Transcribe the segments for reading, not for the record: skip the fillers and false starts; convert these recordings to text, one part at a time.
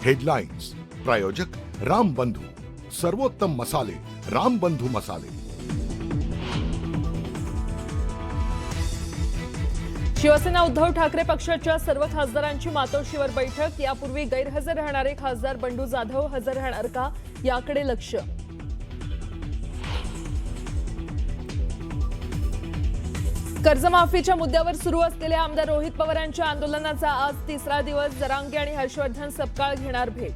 Headlines प्रायोजक राम बंधू, सर्वोत्तम मसाले राम बंधू मसाले। शिवसेना उद्धव ठाकरे पक्षाच्या सर्व खासदारांची मातोश्रीवर बैठक। यापूर्वी गैरहजर राहणारे खासदार बंडू जाधव हजर राहणार का, याकडे लक्ष। कर्जमाफीच्या मुद्द्यावर सुरू असलेल्या आमदार रोहित पवारांच्या आंदोलनाचा आज तिसरा दिवस। जरांगे आणि हर्षवर्धन सपकाळ घेणार भेट।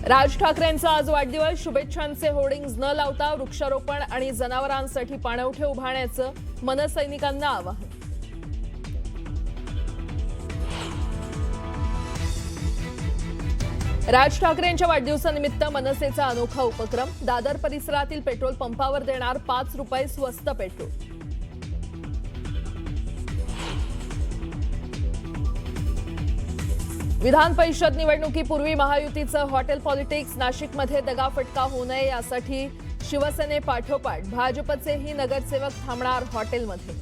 राज ठाकरेंचा आज वाढदिवस। शुभेच्छांचे होर्डिंग्ज न लावता वृक्षारोपण आणि जनावरांसाठी पाणवठे उभारण्याचं मनसैनिकांना आवाहन। राज ठाकरेंच्या वाढदिवसानिमित्त मनसेचा अनोखा उपक्रम। दादर परिसरातील पेट्रोल पंपावर देणार 5 रुपये स्वस्त पेट्रोल। विधान परिषद निवडणुकीपूर्वी महायुतीचं हॉटेल पॉलिटिक्स। नाशिकमध्ये दगाफटका होऊ नये यासाठी शिवसेनेपाठोपाठ भाजपचेही नगरसेवक थांबणार हॉटेलमध्ये।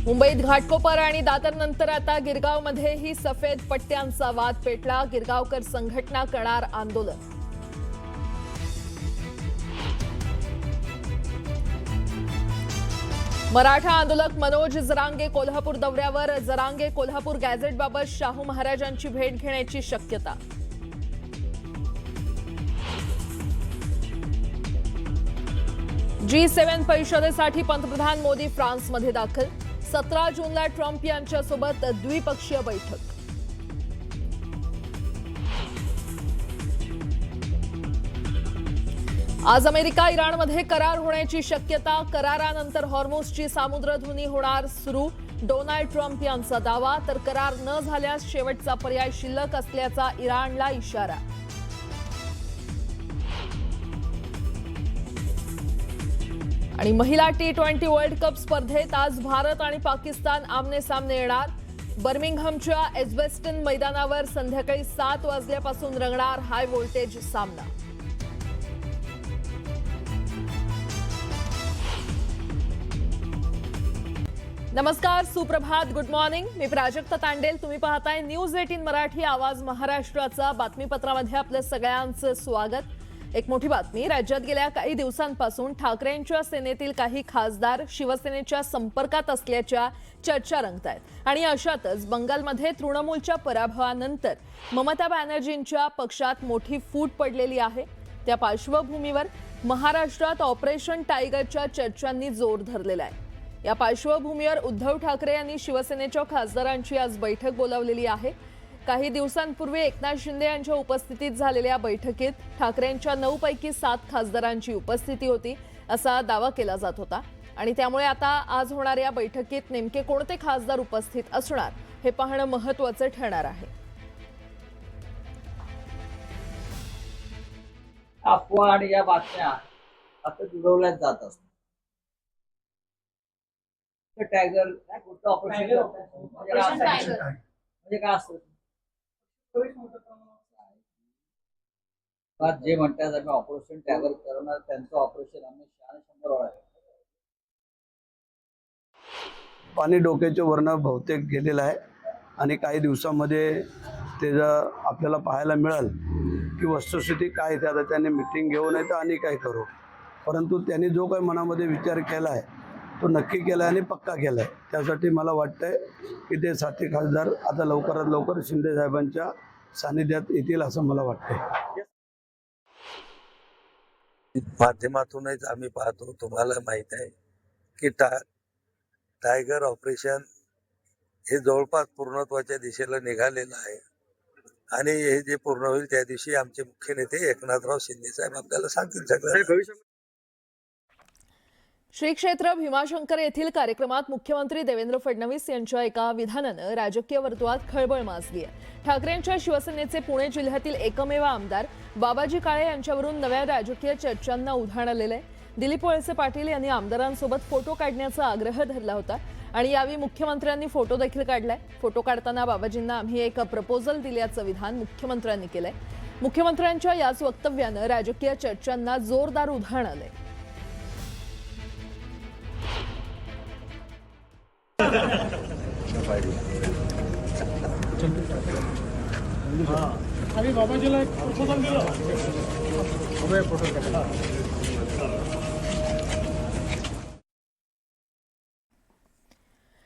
मुंबईत घाटकोपर आणि दादरनंतर आता गिरगावमध्येही सफेद पट्ट्यांचा वाद पेटला। गिरगावकर संघटना करणार आंदोलन। मराठा आंदोलक मनोज जरांगे कोल्हापूर दौऱ्यावर। जरांगे कोल्हापूर गॅझेटबाबत शाहू महाराजांची भेट घेण्याची शक्यता। G7 परिषदेसाठी पंतप्रधान मोदी फ्रान्समध्ये दाखल। 17 जूनला ट्रम्प यांच्यासोबत द्विपक्षीय बैठक। आज अमेरिका इराणमध्ये करार होण्याची शक्यता। करारानंतर हॉर्मुझची सामुद्रधुनी होणार सुरू। डोनाल्ड ट्रम्प यांचा दावा, तर करार न झाल्यास शेवटचा पर्याय शिल्लक असल्याचा इराणला इशारा। आणि महिला T20 वर्ल्ड कप स्पर्धेत आज भारत आणि पाकिस्तान आमने सामने येणार। बर्मिंगहमच्या एजबेस्टन मैदानावर संध्याकाळी 7 वाजल्यापासून रंगणार हाय व्होल्टेज सामना। नमस्कार, सुप्रभात, गुड मॉर्निंग। मी प्राजक्ता तांडेल। तुम्ही पाहताय न्यूज 18 मराठी, आवाज महाराष्ट्राचा। बातमीपत्रामध्ये आपलं सगळ्यांचं स्वागत। एक मोठी बातमी, राज्यात गेल्या काही दिवसांपासून ठाकरेंच्या सेनेतील काही खासदार शिवसेनेच्या संपर्कात असल्याच्या चर्चा रंगतायत। आणि अशातच बंगालमध्ये तृणमूलच्या पराभवानंतर ममता बॅनर्जींच्या पक्षात मोठी फूट पडलेली आहे। त्या पार्श्वभूमीवर महाराष्ट्रात ऑपरेशन टायगरच्या चर्चांनी जोर धरलेला आहे। या पार्श्वभूमीवर उद्धव ठाकरे यांनी शिवसेनेच्या खासदारांची आज बैठक बोलावलेली आहे। काही दिवसांपूर्वी एकनाथ शिंदे यांच्या उपस्थितीत झालेल्या बैठकीत ठाकरेंच्या 9 पैकी 7 खासदारांची उपस्थिती होती असा दावा केला जात होता। आणि त्यामुळे आता आज होणाऱ्या बैठकीत नेमके कोणते खासदार उपस्थित असणार हे पाहणं महत्त्वाचं ठरणार आहे। अफवा आणि या बातम्या आता दुरावल्या जात असतात। टायगर कुठलं ऑपरेशन म्हणजे काय असतं? जे म्हणतात आम्ही ऑपरेशन टायगर करणार, त्यांचं ऑपरेशन आम्ही 100 वेळा पाणी डोक्याच्या वरनं बहुतेक गेलेलं आहे आणि काही दिवसामध्ये त्याचं आपल्याला पाहायला मिळेल की वस्तुस्थिती काय आहे। आता त्याने मीटिंग घेऊन येतं आणि काय करू, परंतु त्यांनी जो काही मनामध्ये विचार केला आहे तो नक्की केला आणि पक्का केला आहे। त्यासाठी मला वाटतंय की ते 7 खासदार आता लवकरात लवकर शिंदे साहेबांच्या सानिध्यात येतील असं मला वाटतंय। माध्यमातूनच आम्ही पाहतो, तुम्हाला माहित आहे की टायगर ऑपरेशन हे जवळपास पूर्णत्वाच्या दिशेला निघालेलं आहे। आणि हे जे पूर्ण होईल त्या दिवशी आमचे मुख्य नेते एकनाथराव शिंदे साहेब आपल्याला सांगतील सगळं। श्री क्षेत्र भीमाशंकर येथील कार्यक्रमात मुख्यमंत्री देवेंद्र फडणवीस यांच्या एका विधानानं राजकीय वर्तुळात खळबळ माजली आहे। ठाकरेंच्या शिवसेनेचे पुणे जिल्ह्यातील एकमेव आमदार बाबाजी काळे यांच्यावरून नव्या राजकीय चर्चांना उधाण आलेलं आहे। दिलीप वळसे पाटील यांनी आमदारांसोबत फोटो काढण्याचा आग्रह धरला होता आणि यावेळी मुख्यमंत्र्यांनी फोटो देखील काढलाय। फोटो काढताना बाबाजींना आम्ही एक प्रपोजल दिल्याचं विधान मुख्यमंत्र्यांनी केलंय। मुख्यमंत्र्यांच्या याच वक्तव्यानं राजकीय चर्चांना जोरदार उधाण आलंय।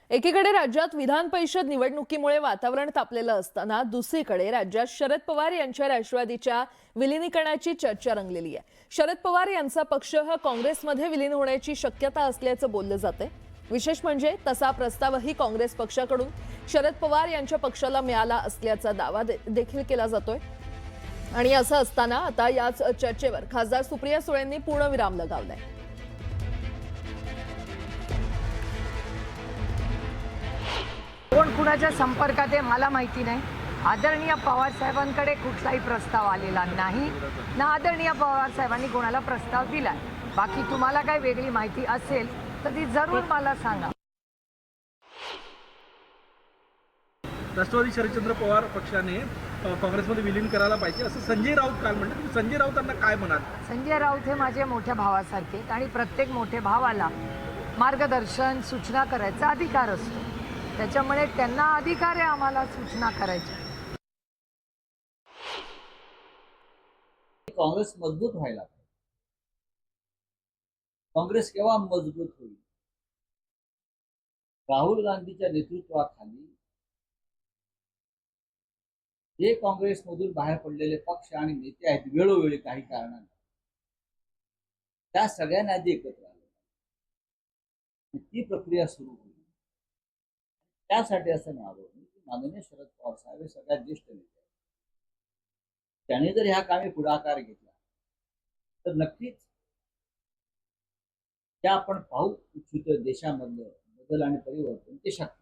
एकीकडे राज्यात विधान परिषद निवडणुकीमुळे वातावरण तापलेलं असताना दुसरीकडे राज्यात शरद पवार यांच्या राष्ट्रवादीच्या विलिनीकरणाची चर्चा रंगलेली आहे. शरद पवार यांचा पक्ष हा काँग्रेसमध्ये विलीन होण्याची शक्यता असल्याचं बोललं जातंय. विशेष म्हणजे तसा प्रस्तावही काँग्रेस पक्षाकडून शरद पवार यांच्या पक्षाला मिळाला असल्याचा दावा देखील केला जातोय. आणि असं असताना आता याच चर्चेवर खासदार सुप्रिया सुळेंनी पूर्णविराम लगावलाय. कोण कुणाच्या संपर्कात आहे मला माहिती नाही. आदरणीय पवार साहेबांकडे कुठलाही प्रस्ताव आलेला नाही ना आदरणीय पवार साहेबांनी कोणाला प्रस्ताव दिलाय. बाकी तुम्हाला काही वेगळी माहिती असेल तर ती जरूर मला सांगा. राष्ट्रवादी शरदचंद्र पवार पक्षाने काँग्रेसमध्ये विलीन करायला पाहिजे असं संजय राऊत काल म्हणले. तुम्ही संजय राऊतांना काय म्हणाल? संजय राऊत हे माझे मोठ्या भावासारखे आणि प्रत्येक मोठ्या भावाला मार्गदर्शन सूचना करायचा अधिकार असतो. त्याच्यामुळे त्यांना अधिकार आहे आम्हाला सूचना करायच्या. काँग्रेस मजबूत व्हायला पाहिजे. काँग्रेस केव्हा मजबूत होईल? राहुल गांधीच्या नेतृत्वाखाली जे काँग्रेसमधून बाहेर पडलेले पक्ष आणि नेते आहेत वेळोवेळी काही कारणाने त्या सगळ्यांना आधी एकत्र आले. ती प्रक्रिया सुरू होईल. त्यासाठी असं म्हणालो की माननीय शरद पवार साहेब हे सगळ्यात ज्येष्ठ नेते आहेत. त्याने जर ह्या कामी पुढाकार घेतला तर नक्कीच त्या आपण पाहू इच्छितो देशामधलं बदल आणि परिवर्तन ते शक्य आहे.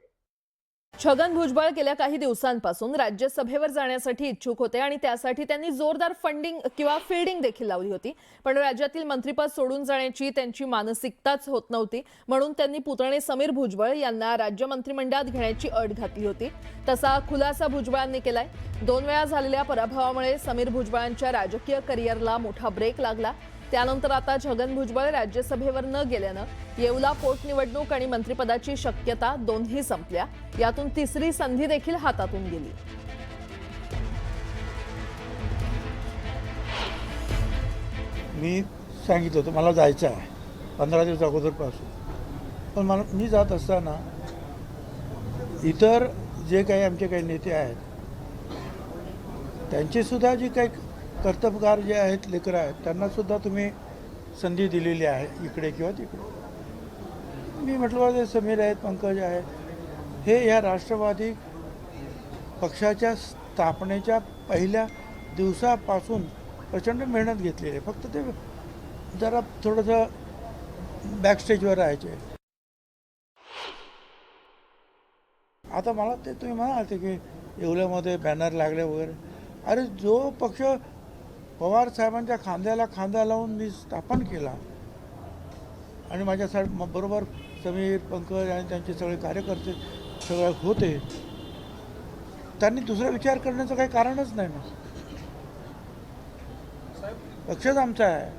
छगन भुजबळ गेल्या काही दिवसांपासून राज्यसभेवर जाण्यासाठी इच्छुक होते आणि त्यासाठी त्यांनी जोरदार फंडिंग किंवा फील्डिंग देखील लावली होती. पण राज्यातील मंत्रिपद सोडून जाण्याची त्यांची मानसिकताच होत नव्हती. म्हणून त्यांनी पुतणे समीर भुजबळ यांना राज्य मंत्रिमंडळात घेण्याची अट घातली होती. तसा खुलासा भुजबळांनी केलाय. 2 वेळा झालेल्या पराभवामुळे समीर भुजबळांच्या राजकीय करिअरला मोठा ब्रेक लागला. त्यानंतर आता छगन भुजबळ राज्यसभेवर न गेल्यानं येवला पोटनिवडणूक आणि मंत्रिपदाची शक्यता दोन्ही संपल्या. यातून तिसरी संधी देखील हातातून गेली. मी सांगितलं होतं मला जायचं आहे 15 दिवस अगोदरपासून. पण मी जात असताना इतर जे काही आमचे काही नेते आहेत त्यांचीसुद्धा जी काही कर्तबगार जे आहेत लेकरं आहेत त्यांनासुद्धा तुम्ही संधी दिलेली आहे इकडे किंवा तिकडे. मी म्हटलं ते समीर आहेत, पंकज आहेत, हे या राष्ट्रवादी पक्षाच्या स्थापनेच्या पहिल्या दिवसापासून प्रचंड मेहनत घेतलेली आहे. फक्त ते जरा थोडंसं बॅकस्टेजवर राहायचे. आता मला ते तुम्ही म्हणाल ते की येवल्यामध्ये बॅनर लागले वगैरे. अरे जो पक्ष पवार साहेबांच्या खांद्याला खांदा लावून मी स्थापन केला आणि माझ्या बरोबर समीर, पंकज आणि त्यांचे सगळे कार्यकर्ते सगळे होते, त्यांनी दुसरा विचार करण्याचं काही कारणच नाही ना. पक्षच आमचा आहे.